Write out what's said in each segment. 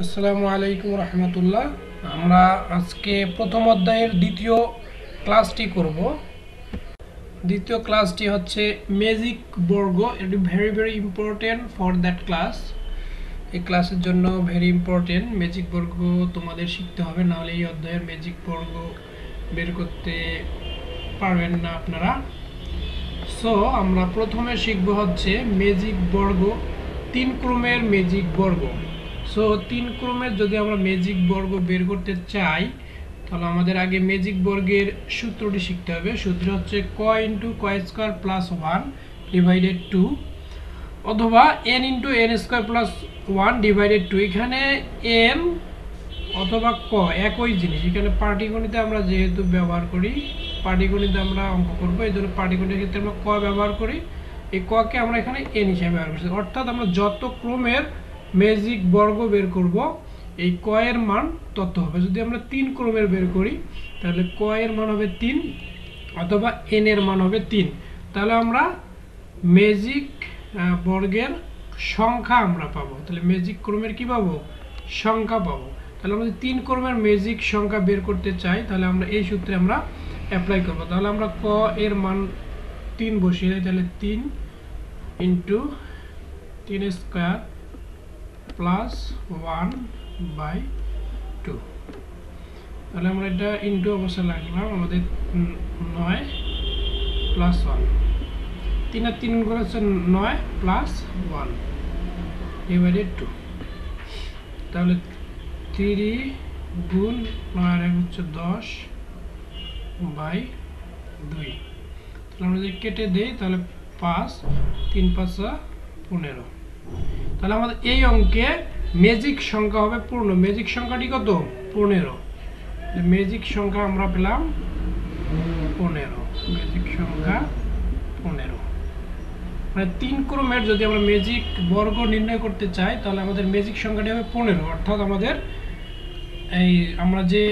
আসসালামু আলাইকুম রহমতুল্লাহ। আমরা আজকে প্রথম অধ্যায়ের দ্বিতীয় ক্লাসটি করব। দ্বিতীয় ক্লাসটি হচ্ছে ম্যাজিক বর্গ। এটি very very important for that class. এই ক্লাসের জন্য ভেরি ইম্পর্টেন্ট। ম্যাজিক বর্গ তোমাদের শিখতে হবে, নাহলে এই অধ্যায়ের ম্যাজিক বর্গ বের করতে পারবেন না আপনারা। সো আমরা প্রথমে শিখব হচ্ছে ম্যাজিক বর্গ, 3 ক্রমের ম্যাজিক বর্গ। সো 3 ক্রমের যদি আমরা ম্যাজিক বর্গ বের করতে চাই, তাহলে আমাদের আগে ম্যাজিক বর্গের সূত্রটি শিখতে হবে। সূত্র হচ্ছে ক ইন্টু ক স্কোয়ার প্লাস 1 ডিভাইডেড 2, অথবা N into N square plus 1 divided 2। এখানে এন অথবা ক একই জিনিস। এখানে পাটিগণিতে আমরা যেহেতু ব্যবহার করি, পাটিগণিতে আমরা অঙ্ক করবো, এই জন্য পাটিগণিতের ক্ষেত্রে আমরা ক ব্যবহার করি। এই ককে আমরা এখানে এন হিসেবে ব্যবহার করছি। অর্থাৎ আমরা যত ক্রমের ম্যাজিক বর্গ বের করব, এই ক এর মান তত হবে। যদি আমরা 3 ক্রমের বের করি, তাহলে ক এর মান হবে 3 অথবা এন এর মান হবে 3। তাহলে আমরা ম্যাজিক বর্গের সংখ্যা আমরা পাবো। তাহলে ম্যাজিক ক্রমের কি পাবো? সংখ্যা পাবো। তাহলে আমরা যদি 3 ক্রমের ম্যাজিক সংখ্যা বের করতে চাই, তাহলে আমরা এই সূত্রে আমরা অ্যাপ্লাই করব। তাহলে আমরা ক এর মান 3 বসিয়ে দিই। তাহলে 3 ইন্টু 3 স্কোয়ার প্লাস 1/2। তাহলে আমরা এটা ইন্টু অবস্থায় লাগলাম, আমাদের 9 প্লাস 1, 3 আর 3 করে হচ্ছে 9 প্লাস 1 ডিভাইডেড 2। তাহলে 3 গুণ 9 আর হচ্ছে 10/2। তাহলে আমরা যদি কেটে দিই, তাহলে 5, 3 5 15। তাহলে আমাদের এই অঙ্কে ম্যাজিক সংখ্যা হবে পূর্ণ। ম্যাজিক সংখ্যাটি কত? 15। ম্যাজিক সংখ্যা আমরা পেলাম 15। ম্যাজিক সংখ্যা 15। মানে 3 ক্রমের যদি আমরা ম্যাজিক বর্গ নির্ণয় করতে চাই, তাহলে আমাদের ম্যাজিক সংখ্যাটি হবে 15। অর্থাৎ আমাদের এই আমরা যে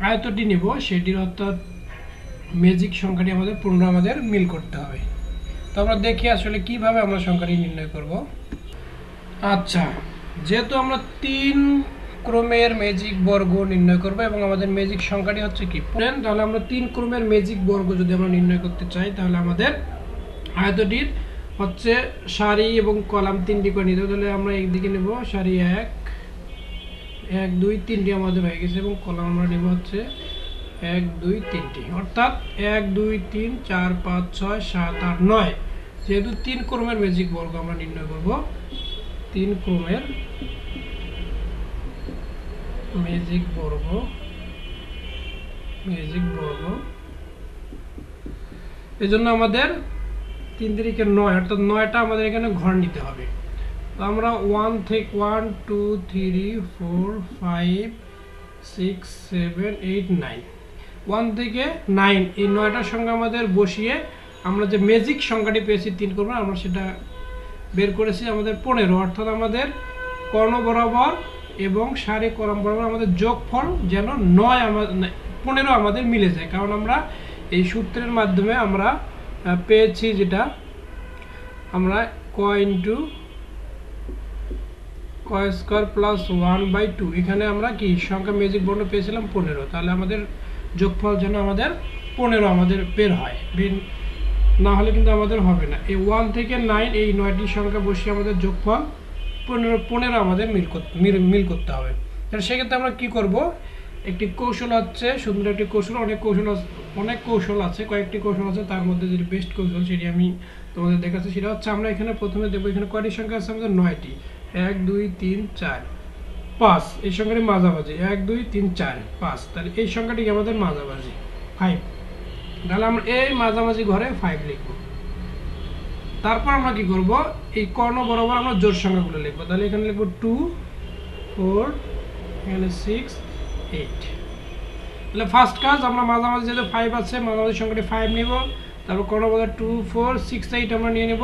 আয়তটি নিব, সেটির অর্থাৎ ম্যাজিক সংখ্যাটি আমাদের 15 আমাদের মিল করতে হবে। তো আমরা দেখি আসলে কিভাবে আমরা সংখ্যাটি নির্ণয় করব। আচ্ছা, যেহেতু আমরা 3 ক্রমের ম্যাজিক বর্গ নির্ণয় করব এবং আমাদের ম্যাজিক সংখ্যাটি হচ্ছে কি 15, তাহলে আমরা 3 ক্রমের ম্যাজিক বর্গ যদি আমরা নির্ণয় করতে চাই, তাহলে আমাদের আয়তটির হচ্ছে সারি এবং কলাম 3টি করে নিতে হবে। তাহলে আমরা একদিকে নেব সারি 1 1 2 3টি আমাদের হয়ে গেছে, এবং কলাম আমরা নেব হচ্ছে 1 2 3টি। অর্থাৎ 1 2 3 4 5 6 7 8 9। যেহেতু 3 ক্রমের ম্যাজিক বর্গ আমরা নির্ণয় করব, 3 ক্রমের ম্যাজিক বর্গ এই জন্য আমাদের 3 3 9, অর্থাৎ 9টা আমাদের এখানে ঘর নিতে হবে। তো আমরা 1 থেকে 1 2 3 4 5 6 7 8 9, 1 থেকে 9 এই 9টার সঙ্গে আমাদের বসিয়ে আমরা যে ম্যাজিক সংখ্যাটি পেয়েছি 3 ক্রমে, আমরা সেটা বের করেছি আমাদের 15। অর্থাৎ আমাদের কর্ণ বরাবর এবং সারি কলাম বরাবর আমাদের যোগফল যেন 15 আমাদের মিলে যায়। কারণ আমরা এই সূত্রের মাধ্যমে আমরা পেয়েছি, যেটা আমরা ক ইন্টু ক স্কোয়ার প্লাস 1/2। এখানে আমরা কি সংখ্যা ম্যাজিক বর্ণ পেয়েছিলাম 15। তাহলে আমাদের যোগফল যেন আমাদের 15 আমাদের বের হয়, না হলে কিন্তু আমাদের হবে না। এই 1 থেকে 9 এই 9টি সংখ্যা বসিয়ে আমাদের যোগফল 15 আমাদের মিল করতে হবে। তাহলে সেক্ষেত্রে আমরা কি করব? একটি কৌশল হচ্ছে, সুন্দর একটি কৌশল, অনেক কৌশল আছে, কয়েকটি কৌশল আছে। তার মধ্যে যেটি বেস্ট কৌশল সেটি আমি তোমাদের দেখাচ্ছি। সেটা হচ্ছে আমরা এখানে প্রথমে দেবো, এখানে কয়টি সংখ্যা আছে আমাদের? 9টি। 1 2 3 4 5, এই সংখ্যাটি মাঝামাঝি 1 2 3 4 5। তাহলে এই সংখ্যাটি আমাদের মাঝামাঝি 5। তাহলে আমরা এই মাঝামাঝি ঘরে 5 লিখব। তারপর আমরা কি করব? এই কর্ণ বরাবর আমরা জোড় সংখ্যাগুলো লিখব। তাহলে এখানে লিখব 2 4, এখানে 6 8। তাহলে ফার্স্ট কাজ, আমরা মাঝামাঝি যেহেতু 5 আছে, মাঝামাঝি সংখ্যাটি 5 নিব। তারপর কর্ণ বরাবর 2 4 6 8 আমরা নিয়ে নেব।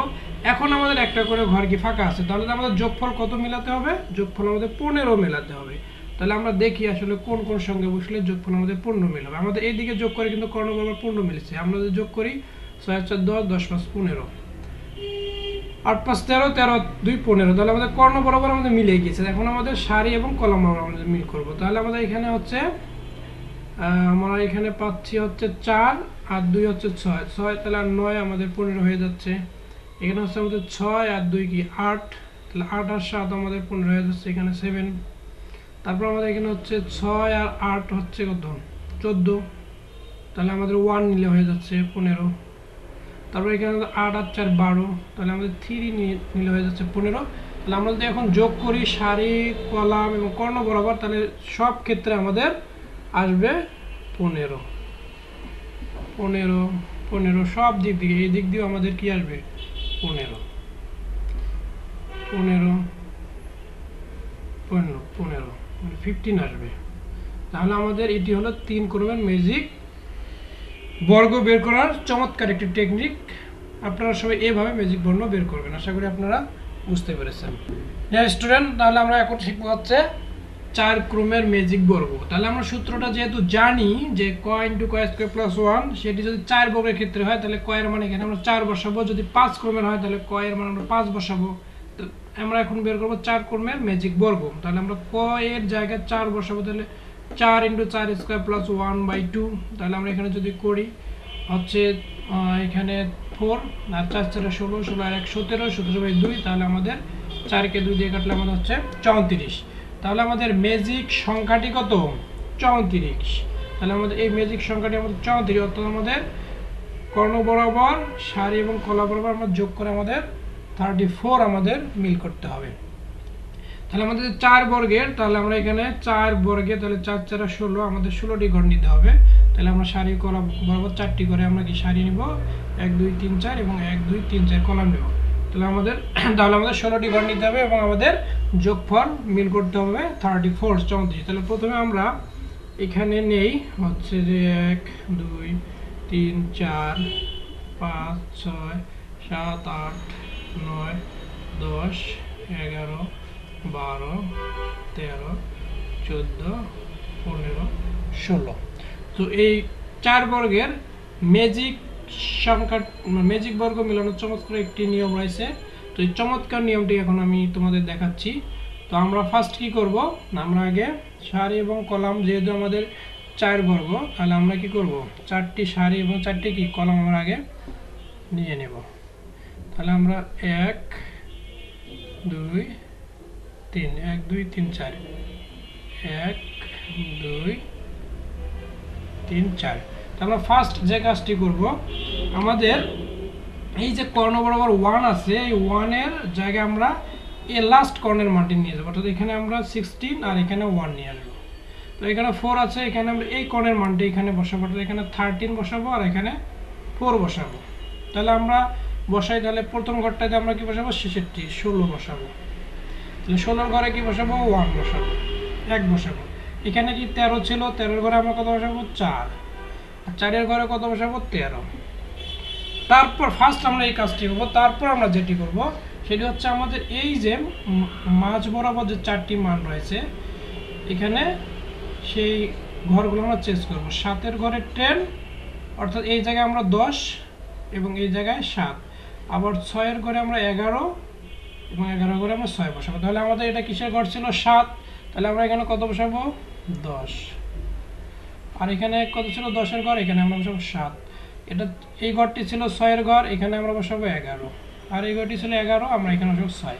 এখন আমাদের একটা করে ঘর কি ফাঁকা আছে, তাহলে আমাদের যোগফল কত মেলাতে হবে? যোগফল আমাদের 15 মেলাতে হবে। তাহলে আমরা দেখি আসলে কোন কোন সঙ্গে বসলে যোগফল আমাদের 15 মিল হবে। আমাদের এইদিকে যোগ করে কিন্তু কর্ণ বরাবর 15 মিলেছে। আমরা যদি যোগ করি 6 4 10 10 5 15। 8 5 13, 13 2 15, তাহলে আমাদের কর্ণ বরাবর আমাদের মিলে গেছে। এখন আমাদের সারি এবং কলাম বরাবর আমাদের মিল করব। তাহলে আমাদের এখানে হচ্ছে আমরা এখানে পাচ্ছি হচ্ছে 4 আর 2 হচ্ছে 6, 6 তাহলে আর 9 আমাদের 15 হয়ে যাচ্ছে। এখানে হচ্ছে আমাদের 6 আর 2 কি 8, তাহলে 8 আর 7 আমাদের 15 হয়ে যাচ্ছে, এখানে 7। তারপর আমাদের এখানে হচ্ছে 6 আর 8 হচ্ছে কত 14, তাহলে আমাদের 1 নিলে হয়ে যাচ্ছে 15। তারপর এখানে 8 আর 4 12, তাহলে আমাদের 3 নিলে হয়ে যাচ্ছে 15। তাহলে আমরা যদি এখন যোগ করি সারি কলাম এবং কর্ণ বরাবর, তাহলে সব ক্ষেত্রে আমাদের আসবে 15 15 15, সব দিক দিয়ে এই দিক দিয়ে আমাদের কি আসবে 15 15 15 15 মানে 15 আসবে। তাহলে আমাদের এটি হলো 3 ক্রমের ম্যাজিক বর্গ বের করার চমৎকার একটি টেকনিক। আপনারা সবাই এইভাবে ম্যাজিক বর্ণ বের করবেন। আশা করি আপনারা বুঝতে পেরেছেন। স্টুডেন্ট, তাহলে আমরা এখন শিখবো হচ্ছে 4 ক্রমের ম্যাজিক বর্গ। তাহলে আমরা সূত্রটা যেহেতু জানি যে ক ইন্টু ক স্কয়ার প্লাস 1, সেটি যদি 4 বর্গের ক্ষেত্রে হয় তাহলে ক এর মান এখানে আমরা 4 বসাবো, যদি 5 ক্রমের হয় তাহলে ক এর মান আমরা 5 বসাবো। তো আমরা এখন বের করবো 4 ক্রমের ম্যাজিক বর্গ। তাহলে আমরা ক এর জায়গায় 4 বসাবো, তাহলে 4 ইন্টু 4 স্কয়ার প্লাস 1/2। তাহলে আমরা এখানে যদি করি হচ্ছে এখানে 4 আর 4 4 16, 16 আর 1 17, 17/2, তাহলে আমাদের 4কে 2 দিয়ে কাটলে আমাদের হচ্ছে 34। তাহলে আমাদের ম্যাজিক সংখ্যাটি কত 34। তাহলে আমাদের এই ম্যাজিক সংখ্যাটি আমাদের 34, অর্থাৎ আমাদের কর্ণ বরাবর সারি এবং কলা বরাবর আমরা যোগ করে আমাদের 34 আমাদের মিল করতে হবে। তাহলে আমাদের 4 বর্গের, তাহলে আমরা এখানে 4 বর্গে তাহলে 4 4 16, আমাদের 16টি ঘর নিতে হবে। তাহলে আমরা সারি কলা বরাবর 4টি করে আমরা কি সারি নিব, 1 2 3 4 এবং 1 2 3 4 কলাম নেব। তাহলে আমাদের 16টি ঘর নিতে হবে এবং আমাদের যোগফল মিল করতে হবে 34 34। তাহলে প্রথমে আমরা এখানে নেই হচ্ছে যে 1 2 3 4 5 6 7 8 9 10 11 12 13 14 15 16। তো এই 4 বর্গের ম্যাজিক সংখ্যা ম্যাজিক বর্গ মিলানোর চমৎকার একটি নিয়ম রয়েছে। তো এই চমৎকার নিয়মটি এখন আমি তোমাদের দেখাচ্ছি। তো আমরা ফার্স্ট কি করব, আমরা আগে সারি এবং কলাম যেহেতু আমাদের 4 বর্গ, তাহলে আমরা কি করব 4টি সারি এবং 4টি কি কলাম আমরা আগে নিয়ে নেব। তাহলে আমরা 1 2 3 1 2 3 4 1 2 3 4। আমরা ফার্স্ট যে কাজটি করব, আমাদের এই যে কর্ণ বরাবর 1 আছে, এই 1 এর জায়গায় আমরা এই লাস্ট কর্ণের মানটি নিয়ে যাব, অর্থাৎ এখানে আমরা 16 আর এখানে 1 নিয়ে আসবো। তো এখানে 4 আছে, এখানে আমরা এই কর্ণের মানটি এখানে বসাবো, অর্থাৎ এখানে 13 বসাবো আর এখানে 4 বসাবো। তাহলে আমরা বসাই, তাহলে প্রথম ঘরটাতে আমরা কি বসাবো 66, 16 বসাবো। তাহলে 16 ঘরে কি বসাবো 1 বসাবো, 1 বসাবো। এখানে কি 13 ছিল, 13 ঘরে আমরা কত বসাবো 4, আর 4 এর ঘরে কত বসাবো 13। তারপর ফার্স্ট আমরা এই কাজটি করব। তারপর আমরা যেটি করব সেটি হচ্ছে আমাদের এই যে মাঝ বরাবর যে 4টি মান রয়েছে এখানে, সেই ঘরগুলো আমরা চেঞ্জ করব। 7 এর ঘরে 10, অর্থাৎ এই জায়গায় আমরা 10 এবং এই জায়গায় 7। আবার 6 এর ঘরে আমরা 11 এবং 11 ঘরে আমরা 6 বসাবো। তাহলে আমাদের এটা কিসের ঘর ছিল 7, তাহলে আমরা এখানে কত বসাবো 10। আর এখানে কত ছিল 10 এর ঘর, এখানে আমরা বসাবো 7। এটা এই ঘরটি ছিল 6 এর ঘর, এখানে আমরা বসাবো 11। আর এই ঘরটি ছিল 11, আমরা এখানে বসাবো 6।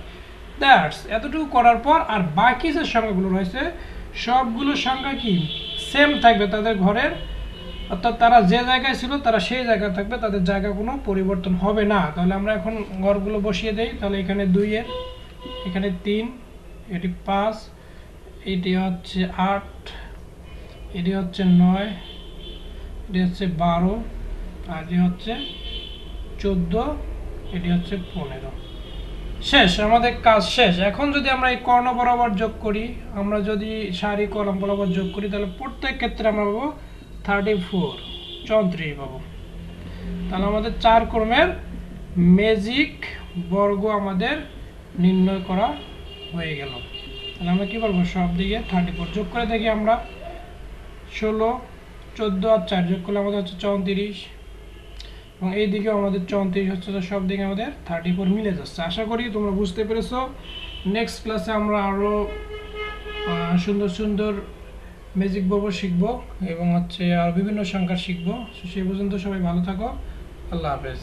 দ্যাটস এতটুকু করার পর আর বাকি যে সংখ্যাগুলো রয়েছে সবগুলো সংখ্যা কি সেম থাকবে তাদের ঘরের, অর্থাৎ তারা যে জায়গায় ছিল তারা সেই জায়গায় থাকবে, তাদের জায়গা কোনো পরিবর্তন হবে না। তাহলে আমরা এখন ঘরগুলো বসিয়ে দেই। তাহলে এখানে 2 এর, এখানে 3, এটি 5, এটি হচ্ছে 8, এটি হচ্ছে 9, এটি হচ্ছে 12, আর এটি হচ্ছে 14, এটি হচ্ছে 15। শেষ, আমাদের কাজ শেষ। এখন যদি আমরা এই কর্ণ বরাবর যোগ করি, আমরা যদি সারি কলাম বরাবর যোগ করি, তাহলে প্রত্যেক ক্ষেত্রে আমরা পাবো 34 34 পাবো। তাহলে আমাদের 4 ক্রমের ম্যাজিক বর্গ আমাদের নির্ণয় করা হয়ে গেল। তাহলে আমরা কি করবো সব দিকে 34 যোগ করে দেখি আমরা। 16 14 আর 4 যোগ করলে আমাদের হচ্ছে 34, এবং এই দিকেও আমাদের 34 হচ্ছে, তো সব দিকে আমাদের 34 মিলে যাচ্ছে। আশা করি তোমরা বুঝতে পেরেছো। নেক্সট ক্লাসে আমরা আরও সুন্দর সুন্দর ম্যাজিক বর্গ শিখবো এবং হচ্ছে আর বিভিন্ন সংখ্যা শিখবো। সেই পর্যন্ত সবাই ভালো থাকো। আল্লাহ হাফেজ।